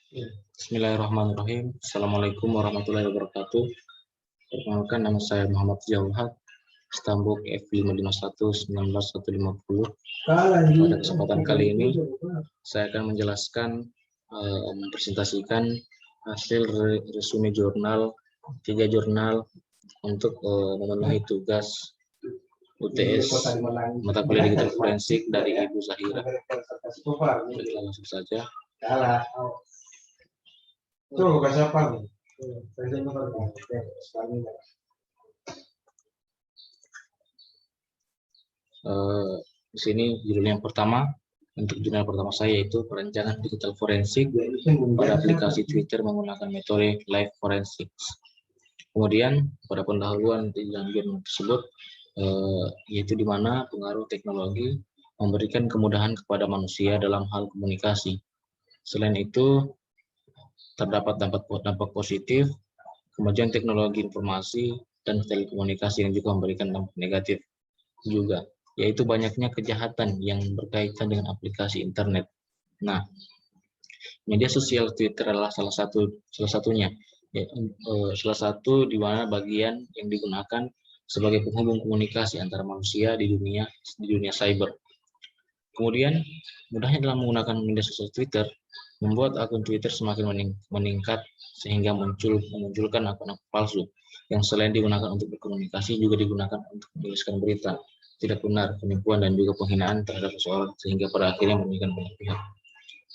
Bismillahirrahmanirrahim. Assalamualaikum warahmatullahi wabarakatuh. Perkenalkan, nama saya Muhammad Jauhat, Stambuk F551-19150. Pada kesempatan kali ini, saya akan menjelaskan, mempresentasikan hasil resume jurnal, 3 jurnal untuk memenuhi tugas UTS mata kuliah digital forensik dari Ibu Zahira. Kita langsung saja. Di sini judul yang pertama, untuk jurnal pertama saya yaitu perencanaan digital forensik pada aplikasi Twitter menggunakan metode live forensics. Kemudian pada pendahuluan di dalam jurnal tersebut, yaitu di mana pengaruh teknologi memberikan kemudahan kepada manusia dalam hal komunikasi. Selain itu, terdapat dampak positif, kemajuan teknologi informasi dan telekomunikasi yang juga memberikan dampak negatif juga, yaitu banyaknya kejahatan yang berkaitan dengan aplikasi internet. Nah, media sosial Twitter adalah salah satunya, salah satu di mana bagian yang digunakan sebagai penghubung komunikasi antara manusia di dunia cyber. Kemudian, mudahnya dalam menggunakan media sosial Twitter membuat akun Twitter semakin meningkat sehingga memunculkan akun palsu yang selain digunakan untuk berkomunikasi juga digunakan untuk menuliskan berita tidak benar, penipuan, dan juga penghinaan terhadap seseorang sehingga pada akhirnya merugikan banyak pihak.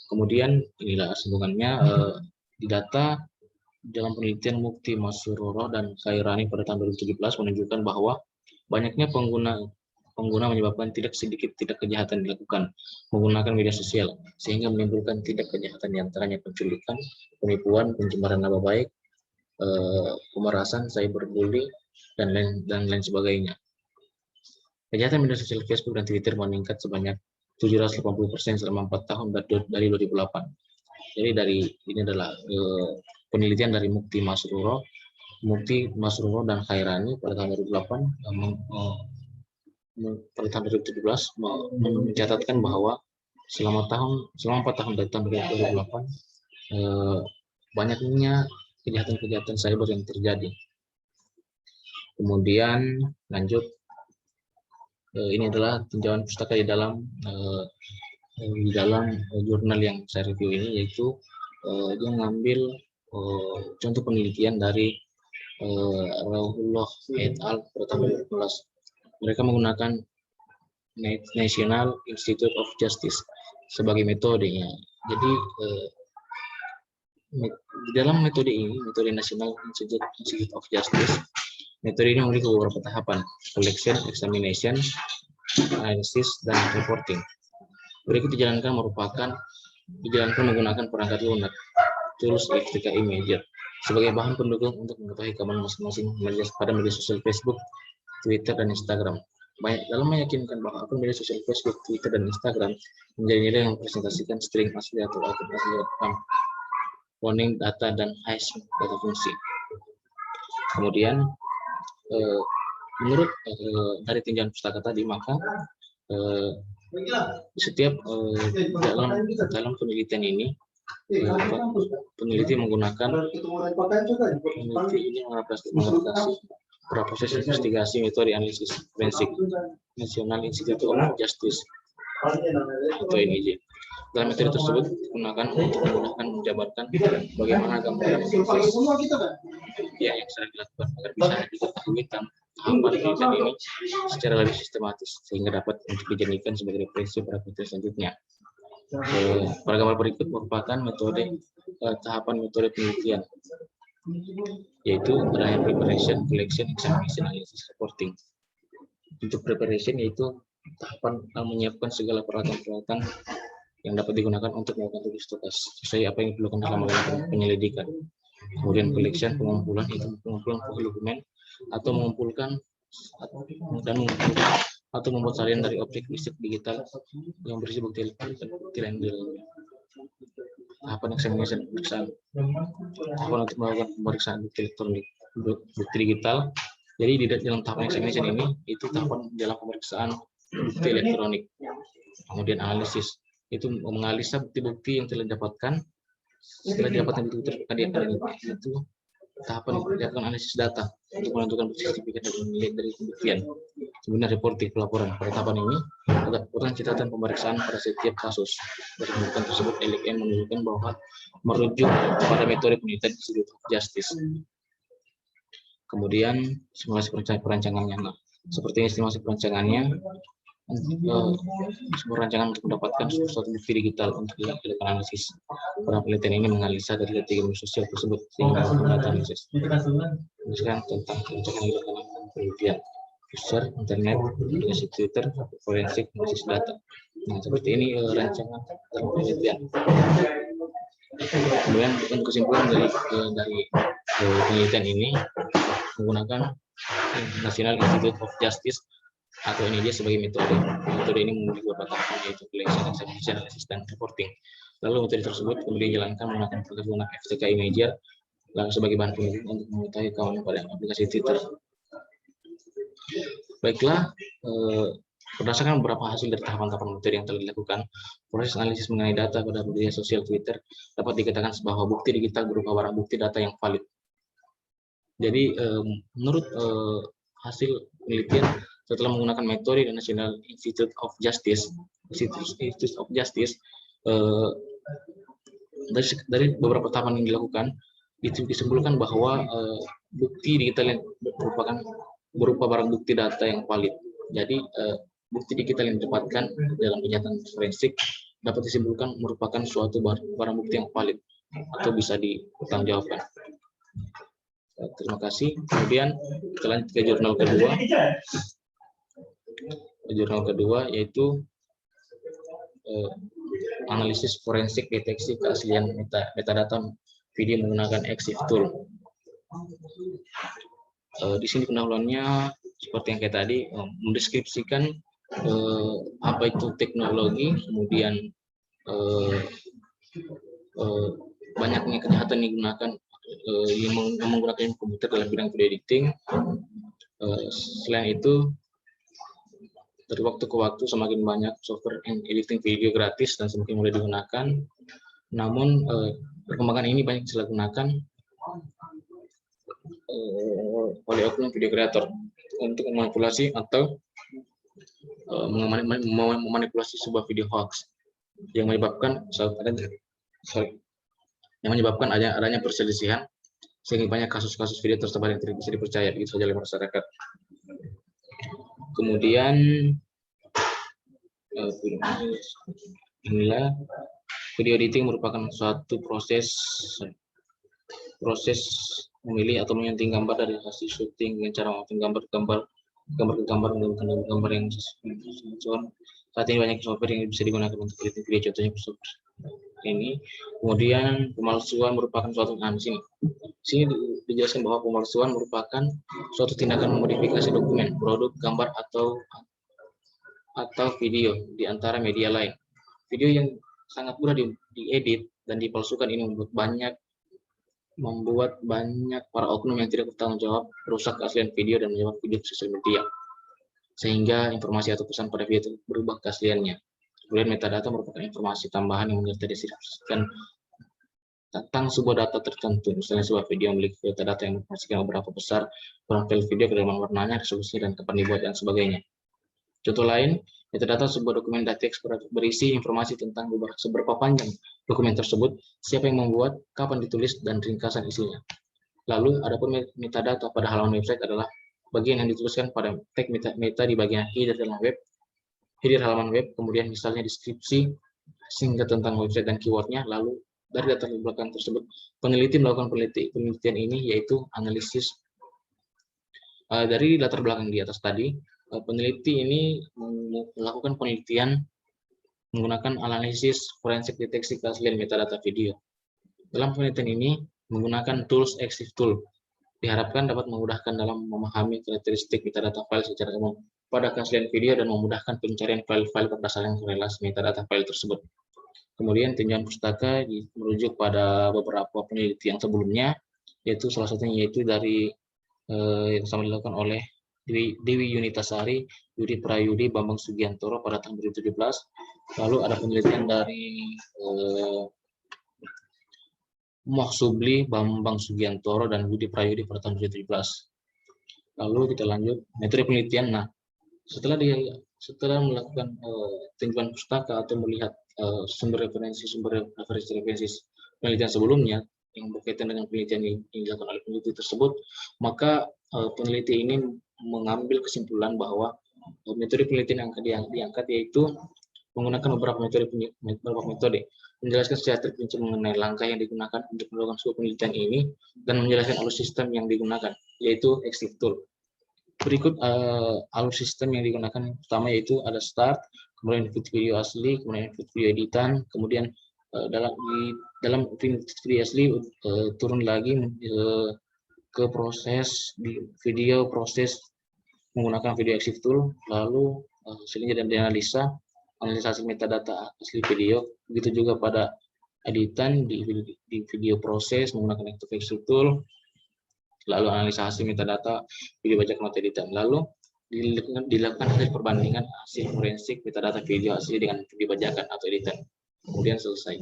Kemudian inilah sambungannya, di data dalam penelitian Mukti Masuroro dan Khairani pada tahun 2017 menunjukkan bahwa banyaknya pengguna menyebabkan tidak sedikit tindak kejahatan dilakukan menggunakan media sosial sehingga menimbulkan tindak kejahatan diantaranya penculikan, penipuan, pencemaran nama baik, pemerasan, cyberbullying, dan lain sebagainya. Kejahatan media sosial Facebook dan Twitter meningkat sebanyak 780% selama 4 tahun dari 2008. Jadi ini adalah penelitian dari Mukti Masruro dan Khairani pada tahun 2008. Pada tahun 2017 mencatatkan bahwa selama 4 tahun dari tahun 2008 banyaknya kejahatan cyber yang terjadi. Kemudian lanjut, ini adalah tinjauan pustaka di dalam jurnal yang saya review ini, yaitu dia mengambil contoh penelitian dari Rahulullah et al. Pada tahun 2015. Mereka menggunakan National Institute of Justice sebagai metodenya. Jadi di dalam metode ini, metode National Institute of Justice, metode ini memiliki beberapa tahapan: collection, examination, analysis, dan reporting. Berikut dijalankan menggunakan perangkat lunak, tools FTK Imager, sebagai bahan pendukung untuk mengetahui keamanan masing-masing pada media sosial Facebook, Twitter, dan Instagram. Dalam meyakinkan bahwa akun media sosial Facebook, Twitter, dan Instagram menjadi nilai yang mempresentasikan string asli atau akun asli rekam, warning data, dan hash data fungsi. Kemudian, menurut dari tinjauan pustaka tadi, maka setiap dalam penelitian ini, peneliti menggunakan proses investigasi metode analisis forensik National Institute of Justice atau NIJ. Dalam metode tersebut digunakan untuk memudahkan menjabarkan bagaimana gambaran yang sedang dilakukan agar bisa diketahui tahapan penelitian ini secara lebih sistematis sehingga dapat untuk dijadikan sebagai referensi pada penelitian selanjutnya. Pada gambar berikut merupakan tahapan metode penelitian, yaitu berada preparation, collection, examination, analysis, reporting. Untuk preparation yaitu tahapan menyiapkan segala peralatan yang dapat digunakan untuk melakukan tugas sesuai apa yang diperlukan dalam melakukan penyelidikan. Kemudian collection, pengumpulan dokumen atau membuat salinan dari objek fisik digital yang berisi bukti lain. Tahapan examination, pemeriksaan. Tahapan untuk melakukan pemeriksaan bukti elektronik, bukti digital. Jadi di dalam tahapan examination ini itu tahapan dalam pemeriksaan bukti elektronik. Kemudian analisis, itu menganalisa bukti-bukti yang telah didapatkan Setelah didapatkan bukti Twitter, itu tahapan dilakukan analisis data untuk menentukan bukti signifikan dan menilai dari pembuktian. Kemudian reporting pelaporan. Pada tahapan ini terdapat urutan catatan pemeriksaan pada setiap kasus. Dari pembuktian tersebut, LKM menunjukkan bahwa merujuk pada metode penelitian Institute of Justice. Kemudian simulasi perancangannya. Nah, seperti estimasi perancangannya, sebuah rancangan untuk mendapatkan suatu bukti digital untuk dilakukan analisis. Para penelitian ini menganalisa dari tiga media sosial tersebut sehingga melakukan data analisis. Misalkan tentang perancangan dilakukan penelitian, user, internet, aplikasi Twitter, forensik, analisis data. Nah, seperti ini rancangan dalam penelitian. Kemudian untuk kesimpulan dari penelitian ini menggunakan National Institute of Justice atau NIJ sebagai metode. Metode ini memiliki beberapa tahapan, yaitu collection, examination, analysis, dan reporting. Lalu metode tersebut kemudian dijalankan menggunakan perkebunan FTK Imager lalu sebagai bahan penelitian untuk mengetahui keamanan pada aplikasi Twitter. Baiklah, berdasarkan beberapa hasil dari tahapan-tahapan metode yang telah dilakukan, proses analisis mengenai data pada media sosial Twitter dapat dikatakan bahwa bukti digital berupa barang bukti data yang valid. Jadi, menurut hasil penelitian setelah menggunakan metode dari National Institute of Justice, dari beberapa tahapan yang dilakukan, itu disimpulkan bahwa bukti digital yang berupa barang bukti data yang valid. Jadi, bukti digital yang didapatkan dalam kejahatan forensik dapat disimpulkan merupakan suatu barang bukti yang valid atau bisa dipertanggungjawabkan. Terima kasih. Kemudian kita lanjut ke jurnal kedua. Jurnal kedua yaitu analisis forensik deteksi keaslian metadata video menggunakan EXIF tool. Di sini pendahuluannya seperti yang kayak tadi, mendeskripsikan apa itu teknologi, kemudian banyaknya kejahatan yang digunakan yang menggunakan komputer dalam bidang video editing. Selain itu, dari waktu ke waktu semakin banyak software editing video gratis dan semakin mulai digunakan. Namun perkembangan ini banyak dilakukan oleh oknum video creator untuk memanipulasi atau memanipulasi sebuah video hoax yang menyebabkan adanya perselisihan sehingga banyak kasus-kasus video tersebar yang tidak bisa dipercaya begitu saja oleh masyarakat. Kemudian inilah video editing merupakan suatu proses memilih atau menyunting gambar dari hasil syuting dengan cara memotong gambar yang sesuai. Saat ini banyak software yang bisa digunakan untuk editing video, contohnya software ini. Kemudian pemalsuan merupakan suatu sini dijelaskan bahwa pemalsuan merupakan suatu tindakan memodifikasi dokumen, produk, gambar atau video di antara media lain. Video yang sangat mudah diedit dan dipalsukan ini membuat banyak para oknum yang tidak bertanggung jawab merusak keaslian video dan menyebar video ke sosial media, sehingga informasi atau pesan pada video itu berubah keasliannya. Kemudian metadata merupakan informasi tambahan yang terdeskripsikan tentang sebuah data tertentu. Misalnya sebuah video memiliki metadata yang menginformasikan berapa besar profil video, kedalaman warnanya, resolusinya, dan kapan dibuat, dan sebagainya. Contoh lain, metadata sebuah dokumen teks berisi informasi tentang seberapa panjang dokumen tersebut, siapa yang membuat, kapan ditulis, dan ringkasan isinya. Lalu, adapun metadata pada halaman website adalah bagian yang dituliskan pada tag meta di bagian header halaman web, kemudian misalnya deskripsi singkat tentang website dan keywordnya. Lalu dari data belakang tersebut, peneliti melakukan penelitian ini yaitu analisis. Dari latar belakang di atas tadi, peneliti ini melakukan penelitian menggunakan analisis forensik deteksi keaslian metadata video. Dalam penelitian ini menggunakan tools EXIF tool, diharapkan dapat memudahkan dalam memahami karakteristik metadata file secara umum pada keaslian video dan memudahkan pencarian file-file berdasarkan korelasi metadata file tersebut. Kemudian tinjauan pustaka merujuk pada beberapa penelitian sebelumnya, yaitu salah satunya yaitu dari yang sama dilakukan oleh Dewi Yunitasari, Yudi Prayudi, Bambang Sugiantoro pada tahun 2017. Lalu ada penelitian dari Mohsubli, Bambang Sugiantoro, dan Budi Prayudi pada tahun 2017. Lalu kita lanjut metode penelitian. Nah, setelah melakukan tinjauan pustaka atau melihat sumber referensi penelitian sebelumnya yang berkaitan dengan penelitian yang dilakukan oleh peneliti tersebut, maka peneliti ini mengambil kesimpulan bahwa metode penelitian yang diangkat yaitu menggunakan beberapa metode, menjelaskan secara terperinci mengenai langkah yang digunakan untuk melakukan sebuah penelitian ini, dan menjelaskan alur sistem yang digunakan, yaitu exit tool. Berikut alur sistem yang digunakan pertama yaitu ada start, kemudian input video asli, kemudian input video editan, kemudian dalam video asli turun lagi ke proses di video, proses menggunakan video exit tool, lalu hasilnya dan dianalisa, analisasi metadata asli video, begitu juga pada editan di video proses menggunakan exit tool, lalu analisa hasil metadata video bajak not editan, lalu dilakukan hasil perbandingan hasil forensik metadata video asli dengan video bajakan atau editan, kemudian selesai.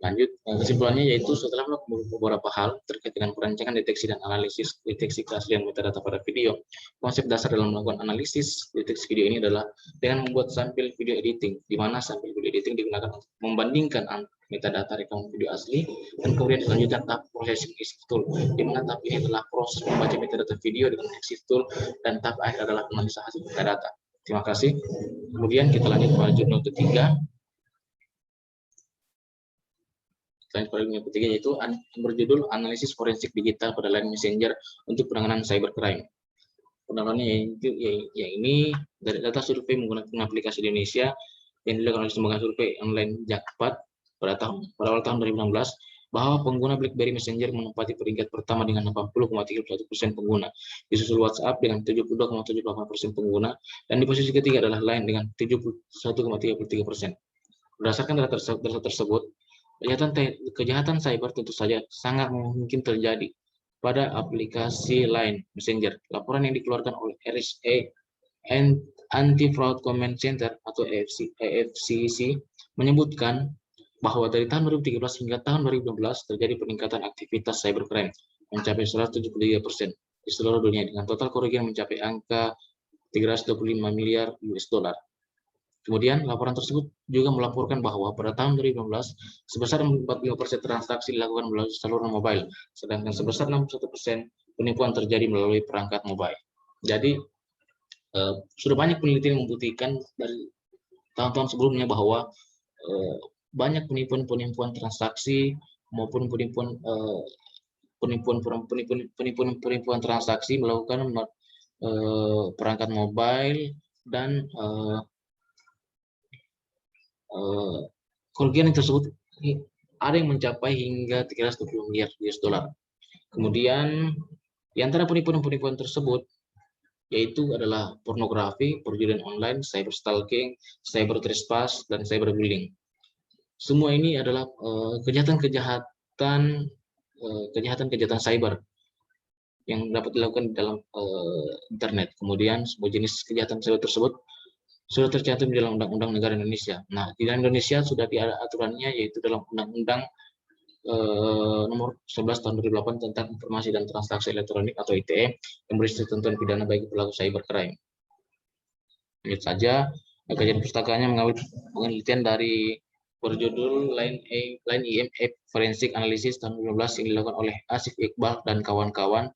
Lanjut, kesimpulannya yaitu setelah melakukan beberapa hal terkait dengan perancangan, deteksi, dan analisis deteksi keaslian metadata pada video, konsep dasar dalam melakukan analisis deteksi video ini adalah dengan membuat sampel video editing, di mana sampel video editing digunakan untuk membandingkan metadata rekaman video asli, dan kemudian dilanjutkan tahap processing exit tool, di mana tahap ini adalah proses membaca metadata video dengan exit tool, dan tahap akhir adalah analisa hasil metadata. Terima kasih. Kemudian kita lanjut pada jurnal ketiga. Yang ketiga yaitu berjudul Analisis Forensik Digital pada Line Messenger untuk Penanganan Cybercrime. Penanganannya yaitu ini dari data survei menggunakan aplikasi di Indonesia yang dilakukan oleh lembaga survei online Jakpat pada awal tahun 2016, bahwa pengguna BlackBerry Messenger menempati peringkat pertama dengan 80,31% pengguna, disusul WhatsApp dengan 72,78% pengguna, dan di posisi ketiga adalah Line dengan 71,33%. Berdasarkan data tersebut, kejahatan cyber tentu saja sangat mungkin terjadi pada aplikasi Line Messenger. Laporan yang dikeluarkan oleh RSA Anti-Fraud Command Center atau AFCC menyebutkan bahwa dari tahun 2013 hingga tahun 2012 terjadi peningkatan aktivitas cybercrime mencapai 173% di seluruh dunia, dengan total kerugian mencapai angka 325 miliar US dollar. Kemudian, laporan tersebut juga melaporkan bahwa pada tahun 2015, sebesar 45% transaksi dilakukan melalui saluran mobile, sedangkan sebesar 61% penipuan terjadi melalui perangkat mobile. Jadi, sudah banyak penelitian membuktikan dari tahun-tahun sebelumnya bahwa banyak penipuan transaksi maupun penipuan transaksi melakukan perangkat mobile, dan kerugian tersebut ada yang mencapai hingga 320 miliar US dollar. Kemudian di antara penipuan tersebut yaitu adalah pornografi, perjudian online, cyber stalking, cyber trespass, dan cyberbullying. Semua ini adalah kejahatan cyber yang dapat dilakukan di dalam internet. Kemudian semua jenis kejahatan cyber tersebut sudah tercantum di dalam Undang-Undang Negara Indonesia. Nah, di dalam Indonesia sudah ada aturannya, yaitu dalam Undang-Undang nomor 11 tahun 2008 tentang informasi dan transaksi elektronik atau ITE yang berisi ketentuan pidana bagi pelaku cybercrime. Lanjut saja, kajian pustakanya mengambil penelitian dari berjudul Line IMF Forensic Analysis tahun 2015 yang dilakukan oleh Asif Iqbal dan kawan-kawan.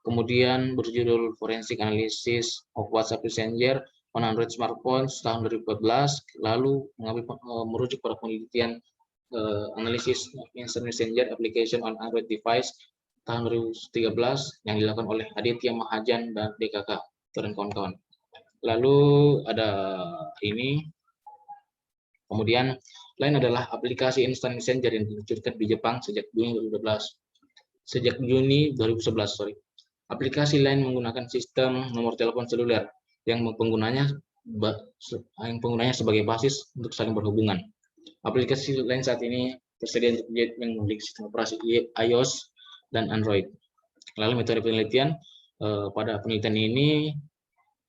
Kemudian berjudul Forensic Analysis of WhatsApp Messenger on Android Smartphones tahun 2014, lalu merujuk pada penelitian analisis Instant Messenger Application on Android Device tahun 2013 yang dilakukan oleh Aditya Mahajan dan DKK dan kawan-kawan. Lalu ada ini. Kemudian Line adalah aplikasi Instant Messenger yang diluncurkan di Jepang sejak Juni 2011. Aplikasi Line menggunakan sistem nomor telepon seluler yang penggunanya sebagai basis untuk saling berhubungan. Aplikasi Line saat ini tersedia untuk gadget yang memiliki sistem operasi iOS dan Android. Lalu metode penelitian, pada penelitian ini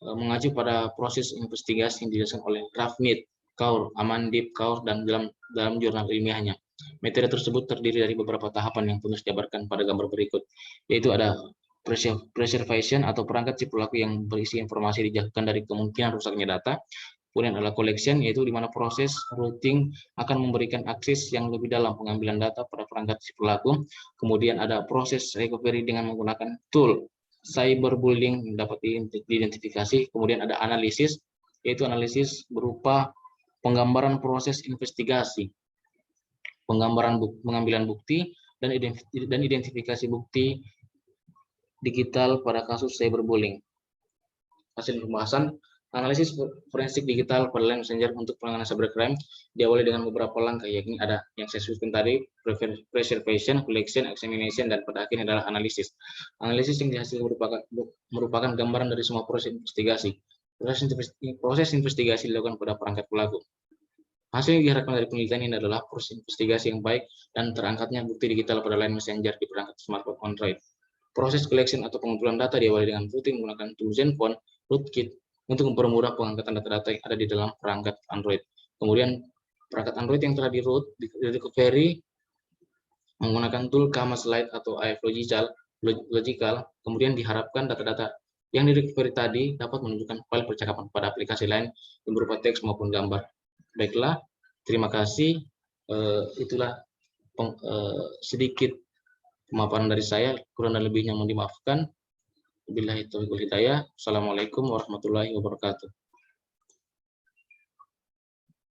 mengacu pada proses investigasi yang dijelaskan oleh Ravneet Kaur, Amandeep Kaur, dan dalam jurnal ilmiahnya. Metode tersebut terdiri dari beberapa tahapan yang perlu dijabarkan pada gambar berikut, yaitu ada preservation atau perangkat si pelaku yang berisi informasi dijauhkan dari kemungkinan rusaknya data. Kemudian adalah collection, yaitu di mana proses routing akan memberikan akses yang lebih dalam pengambilan data pada perangkat si pelaku. Kemudian ada proses recovery dengan menggunakan tool cyberbullying yang dapat diidentifikasi. Kemudian ada analisis, yaitu analisis berupa penggambaran proses investigasi, pengambilan bukti, dan identifikasi bukti digital pada kasus cyberbullying. Hasil pembahasan, analisis forensik digital pada line messenger untuk penanganan cybercrime diawali dengan beberapa langkah, yakni ada yang saya sebutkan tadi, preservation, collection, examination, dan pada akhirnya adalah analisis. Analisis yang dihasilkan merupakan gambaran dari semua proses investigasi. Proses investigasi dilakukan pada perangkat pelaku. Hasil yang diharapkan dari penelitian ini adalah proses investigasi yang baik dan terangkatnya bukti digital pada line messenger di perangkat smartphone Android. Proses collection atau pengumpulan data diawali dengan routing menggunakan tool Zenfone Rootkit untuk mempermudah pengangkatan data-data yang ada di dalam perangkat Android. Kemudian perangkat Android yang telah di-root, di-recovery menggunakan tool Camas Lite atau AF Logical. Kemudian diharapkan data-data yang di-recovery tadi dapat menunjukkan file percakapan pada aplikasi lain yang berupa teks maupun gambar. Baiklah, terima kasih. Itulah sedikit pemaparan dari saya, kurang dan lebihnya mohon dimaafkan. Wabillahi taufiq wal hidayah. Assalamualaikum warahmatullahi wabarakatuh.